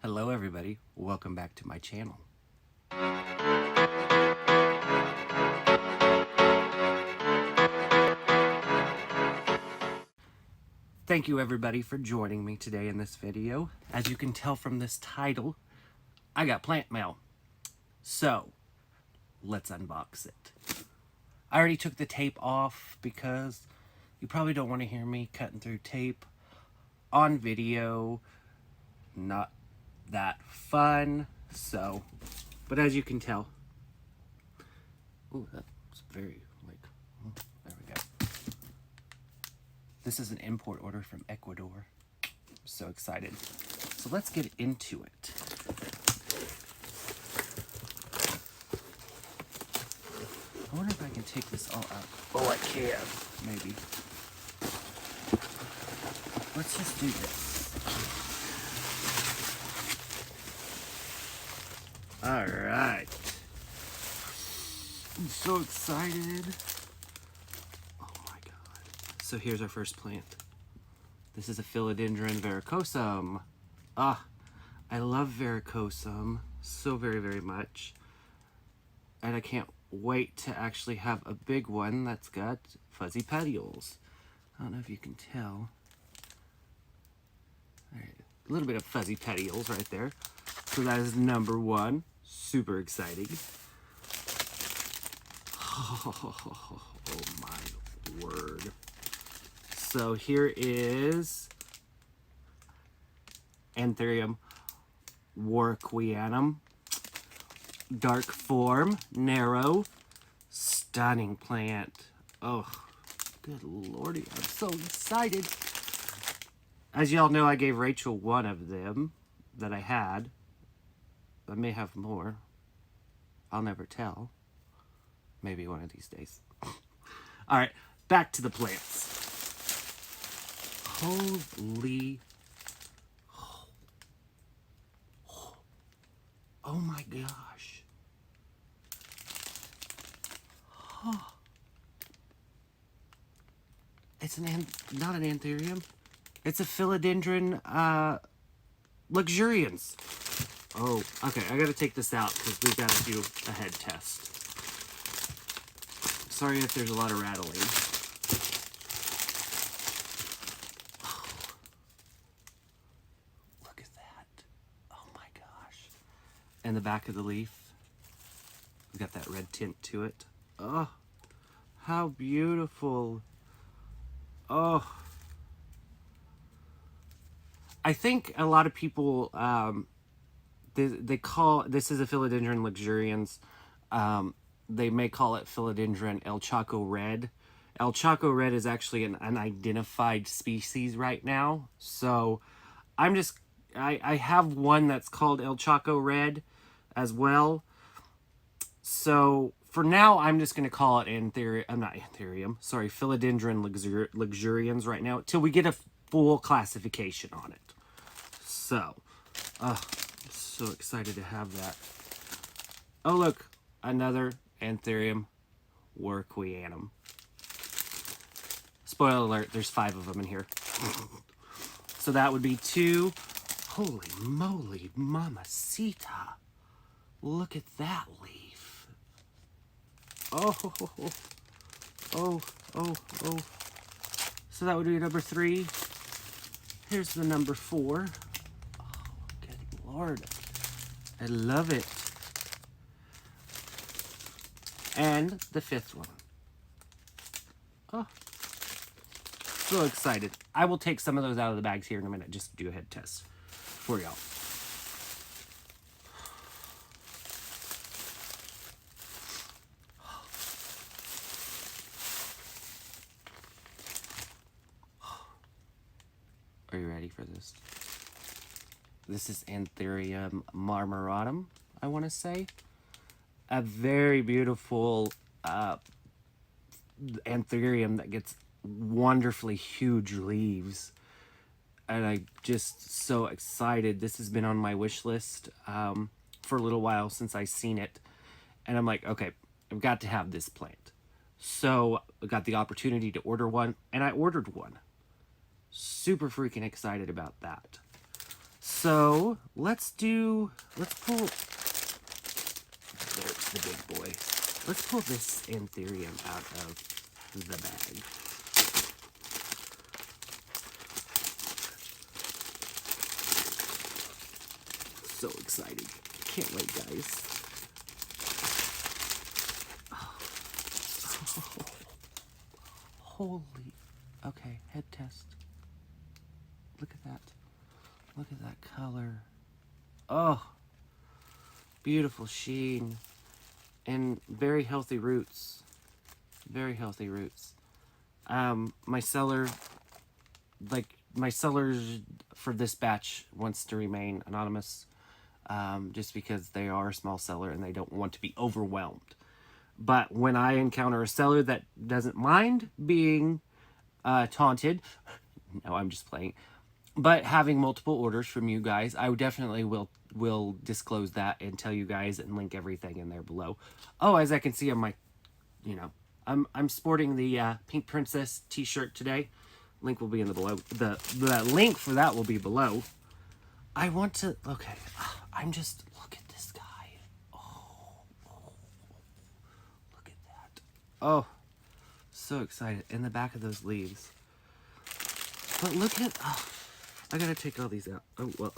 Hello everybody, welcome back to my channel. Thank you everybody for joining me today in this video. As you can tell from this title, I got plant mail. So, let's unbox it. I already took the tape off because you probably don't want to hear me cutting through tape on video. Not that fun. So, but as you can tell, ooh, that's very there we go. This is an import order from Ecuador. I'm so excited. So let's get into it. I wonder if I can take this all out. Oh, I can. Maybe. Let's just do this. All right. I'm so excited. Oh my God. So here's our first plant. This is a Philodendron verrucosum. Ah, I love verrucosum so very, very much. And I can't wait to actually have a big one that's got fuzzy petioles. I don't know if you can tell. All right, a little bit of fuzzy petioles right there. So that is number one. Super exciting. Oh my word. So here is Anthurium warwickwianum. Dark form, narrow, stunning plant. Oh, good lordy, I'm so excited. As y'all know, I gave Rachel one of them that I had. I may have more. I'll never tell. Maybe one of these days. All right, back to the plants. Holy. Oh my gosh. Oh. It's not an anthurium. It's a Philodendron luxurians. Oh, okay, I gotta take this out because we've got to do a head test. Sorry if there's a lot of rattling. Oh, look at that. Oh my gosh. And the back of the leaf, we've got that red tint to it. Oh, how beautiful. Oh. I think a lot of people, they call, this is a Philodendron luxurians. They may call it Philodendron El Chaco Red. El Chaco Red is actually an unidentified species right now. So I have one that's called El Chaco Red as well. So for now, I'm just going to call it Philodendron luxurians right now till we get a full classification on it. So, I'm so excited to have that. Oh, look, another Anthurium warwickwianum. Spoiler alert, there's 5 of them in here. So that would be 2. Holy moly, mamacita. Look at that leaf. Oh. So that would be number 3. Here's the number 4. Oh, good Lord. I love it. And the 5th one. Oh, so excited. I will take some of those out of the bags here in a minute just to do a head test for y'all. Are you ready for this? This is Anthurium marmoratum, I want to say. A very beautiful anthurium that gets wonderfully huge leaves. And I'm just so excited. This has been on my wish list for a little while since I seen it. And I'm like, okay, I've got to have this plant. So I got the opportunity to order one, and I ordered one. Super freaking excited about that. So let's pull, there's the big boy. Let's pull this Anthurium out of the bag. So exciting. Can't wait, guys. Oh. Holy. Okay, head test. Look at that. Look at that color. Oh. Beautiful sheen. And very healthy roots. Very healthy roots. My seller, my sellers for this batch wants to remain anonymous. Just because they are a small seller and they don't want to be overwhelmed. But when I encounter a seller that doesn't mind being taunted, no, I'm just playing, but having multiple orders from you guys, I definitely will disclose that and tell you guys and link everything in there below. Oh, as I can see on my, I'm sporting the Pink Princess t-shirt today. Link will be in the below. The link for that will be below. I want to, okay, look at this guy. Oh, look at that. Oh, so excited. In the back of those leaves. But look at, I gotta take all these out. Oh, well,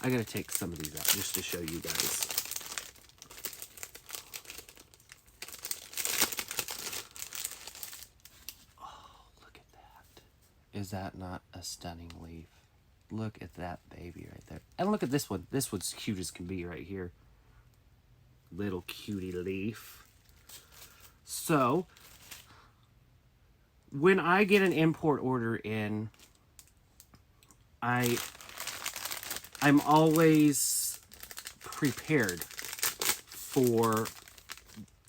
I gotta take some of these out just to show you guys. Oh, look at that. Is that not a stunning leaf? Look at that baby right there. And look at this one. This one's cute as can be right here. Little cutie leaf. So, when I get an import order in, I'm always prepared for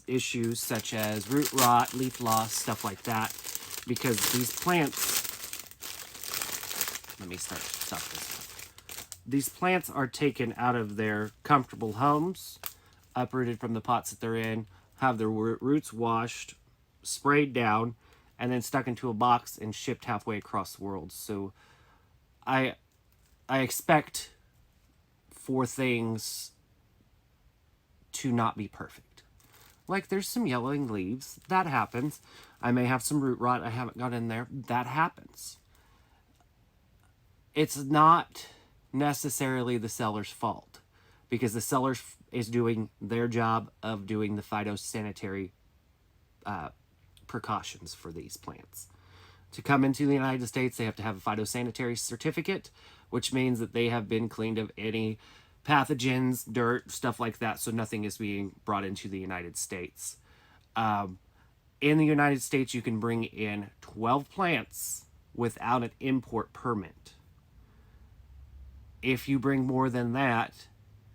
issues such as root rot, leaf loss, stuff like that. Because these plants, let me stop this. These plants are taken out of their comfortable homes, uprooted from the pots that they're in, have their roots washed, sprayed down, and then stuck into a box and shipped halfway across the world. So I expect for things to not be perfect. Like there's some yellowing leaves. That happens. I may have some root rot I haven't got in there. That happens. It's not necessarily the seller's fault because the seller is doing their job of doing the phytosanitary precautions for these plants. To come into the United States, they have to have a phytosanitary certificate, which means that they have been cleaned of any pathogens, dirt, stuff like that, so nothing is being brought into the United States. In the United States, you can bring in 12 plants without an import permit. If you bring more than that,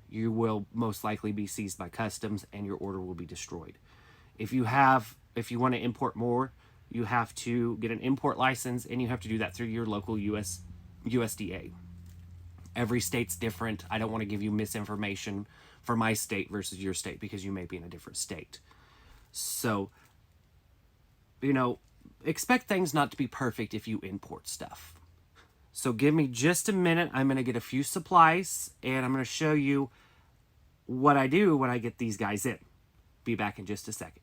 you will most likely be seized by customs and your order will be destroyed. If you want to import more, you have to get an import license and you have to do that through your local USDA. Every state's different. I don't want to give you misinformation for my state versus your state because you may be in a different state. So, expect things not to be perfect if you import stuff. So give me just a minute. I'm going to get a few supplies and I'm going to show you what I do when I get these guys in. Be back in just a second.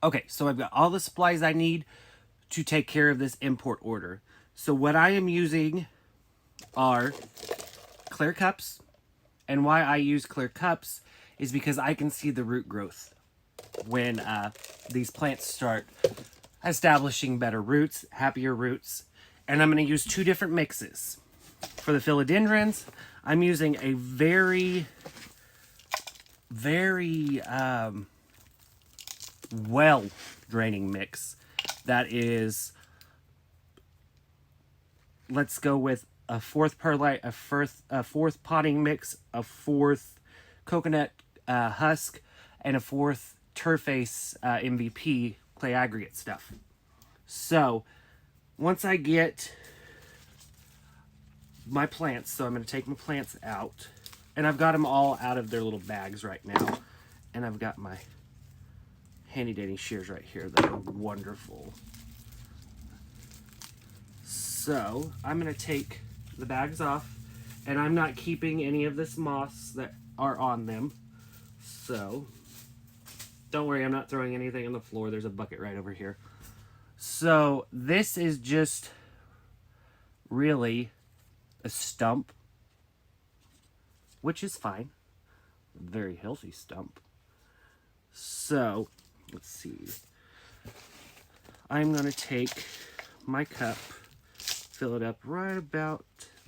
Okay, so I've got all the supplies I need to take care of this import order. So what I am using are clear cups. And why I use clear cups is because I can see the root growth when these plants start establishing better roots, happier roots. And I'm going to use two different mixes. For the philodendrons, I'm using a very well draining mix that is, let's go with a fourth perlite, a fourth potting mix, a fourth coconut husk, and a fourth Turface MVP clay aggregate stuff. So once I get my plants, so I'm going to take my plants out, and I've got them all out of their little bags right now, and I've got my handy dandy shears right here that are wonderful. So I'm going to take the bags off, and I'm not keeping any of this moss that are on them. So, don't worry, I'm not throwing anything on the floor. There's a bucket right over here. So, this is just really a stump, which is fine. Very healthy stump. So, let's see. I'm going to take my cup, fill it up right about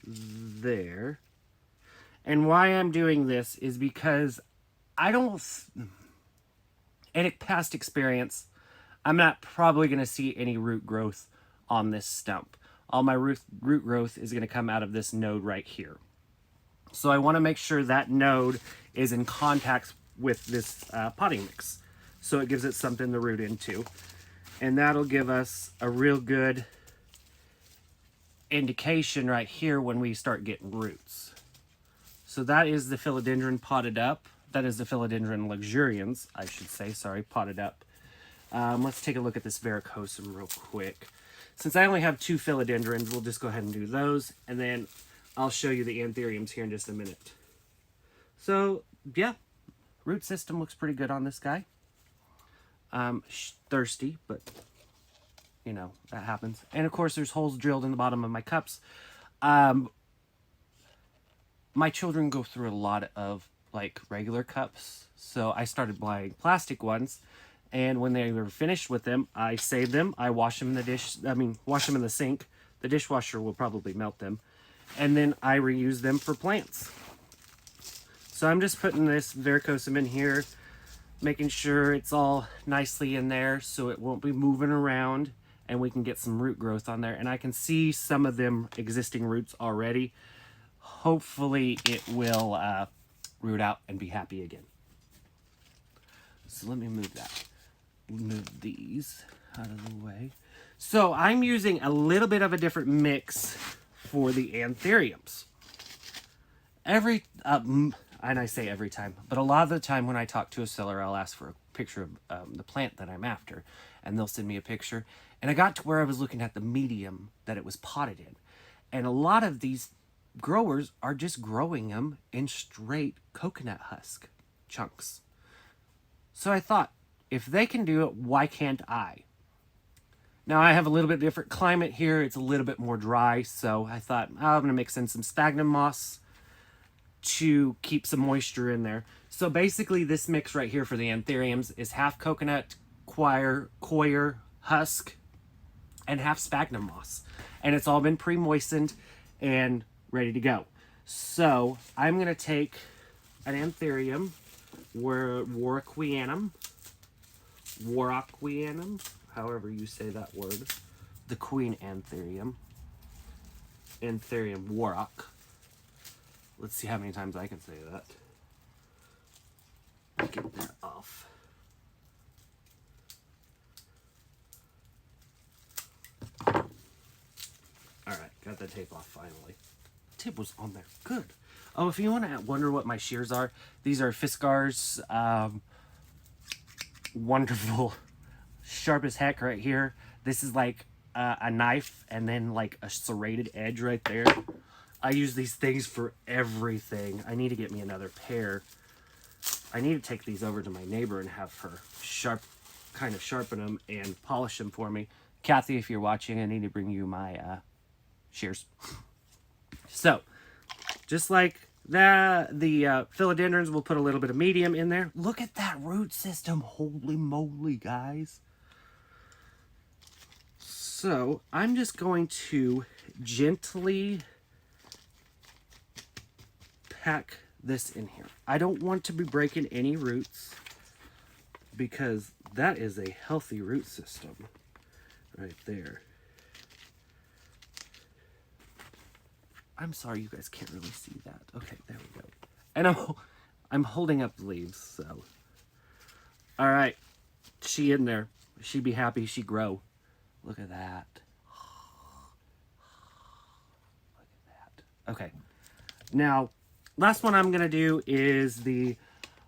there. And why I'm doing this is because I don't, in a past experience, I'm not probably going to see any root growth on this stump. All my root growth is going to come out of this node right here. So I want to make sure that node is in contact with this potting mix. So it gives it something to root into. And that'll give us a real good indication right here when we start getting roots. So that is the philodendron potted up. That is the philodendron luxurians, I should say. Sorry, potted up. Let's take a look at this varicosum real quick. Since I only have 2 philodendrons, we'll just go ahead and do those. And then I'll show you the anthuriums here in just a minute. So, yeah, root system looks pretty good on this guy. Thirsty, but, you know, that happens. And, of course, there's holes drilled in the bottom of my cups. My children go through a lot of, like, regular cups. So I started buying plastic ones. And when they were finished with them, I save them. I wash them in the wash them in the sink. The dishwasher will probably melt them. And then I reuse them for plants. So I'm just putting this varicosum in here, making sure it's all nicely in there so it won't be moving around and we can get some root growth on there. And I can see some of them existing roots already. Hopefully it will root out and be happy again. So let me move that. Move these out of the way. So I'm using a little bit of a different mix for the anthuriums. And I say every time, but a lot of the time when I talk to a seller, I'll ask for a picture of the plant that I'm after, and they'll send me a picture. And I got to where I was looking at the medium that it was potted in. And a lot of these growers are just growing them in straight coconut husk chunks. So I thought, if they can do it, why can't I? Now I have a little bit different climate here. It's a little bit more dry, so I thought I'm going to mix in some sphagnum moss to keep some moisture in there. So basically this mix right here for the anthuriums is half coconut coir husk and half sphagnum moss. And it's all been pre-moistened and ready to go. So I'm going to take an anthurium, Warocquianum, however you say that word, the queen anthurium, Anthurium warrock. Let's see how many times I can say that. Get that off. Alright, got the tape off finally. The tape was on there. Good. Oh, if you want to wonder what my shears are, these are Fiskars. Wonderful. Sharp as heck right here. This is like a knife and then like a serrated edge right there. I use these things for everything. I need to get me another pair. I need to take these over to my neighbor and have her sharpen them and polish them for me. Kathy, if you're watching, I need to bring you my shears. So, just like that, the philodendrons will put a little bit of medium in there. Look at that root system. Holy moly, guys. So, I'm just going to gently pack this in here. I don't want to be breaking any roots because that is a healthy root system right there. I'm sorry you guys can't really see that. Okay, there we go. And I'm holding up the leaves, so. All right, she in there. She be happy, she grow. Look at that. Look at that. Okay, now, last one I'm gonna do is the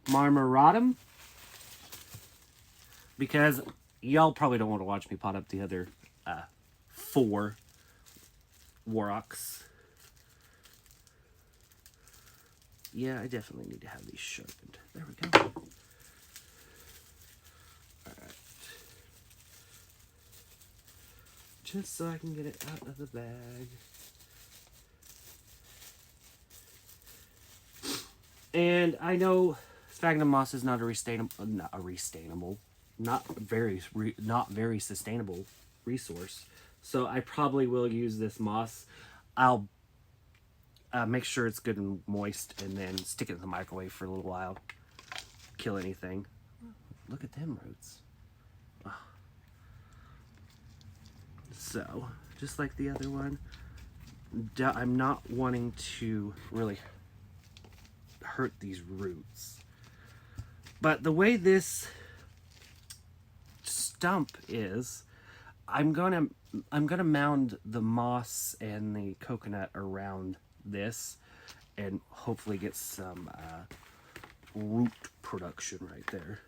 Marmoratum, because y'all probably don't want to watch me pot up the other 4 Warrocks. Yeah, I definitely need to have these sharpened. There we go. Alright. Just so I can get it out of the bag. And I know sphagnum moss is not not very sustainable resource. So I probably will use this moss. I'll make sure it's good and moist, and then stick it in the microwave for a little while. Kill anything. Look at them roots. Oh. So, just like the other one, I'm not wanting to really hurt these roots. But the way this stump is, I'm gonna mound the moss and the coconut around this, and hopefully get some root production right there.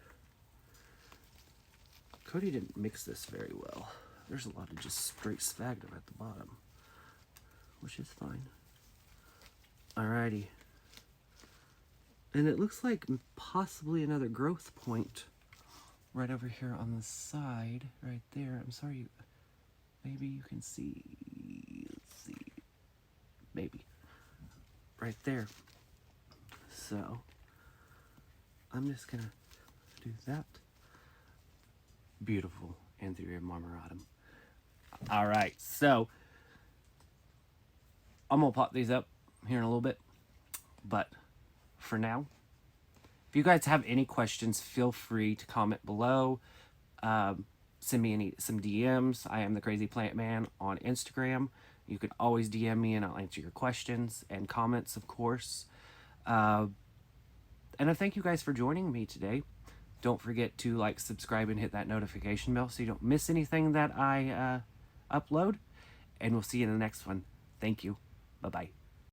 Cody didn't mix this very well. There's a lot of just straight sphagnum at the bottom, which is fine. Alrighty. And it looks like possibly another growth point right over here on the side, right there. I'm sorry, maybe you can see, let's see, maybe, right there. So, I'm just gonna do that. Beautiful Anthurium marmoratum. Alright, so, I'm gonna pop these up here in a little bit, but for now, if you guys have any questions, feel free to comment below. Send me some DMs. I am the Crazy Plant Man on Instagram. You can always DM me and I'll answer your questions and comments, of course. And I thank you guys for joining me today. Don't forget to like, subscribe, and hit that notification bell so you don't miss anything that I upload. And we'll see you in the next one. Thank you. Bye-bye.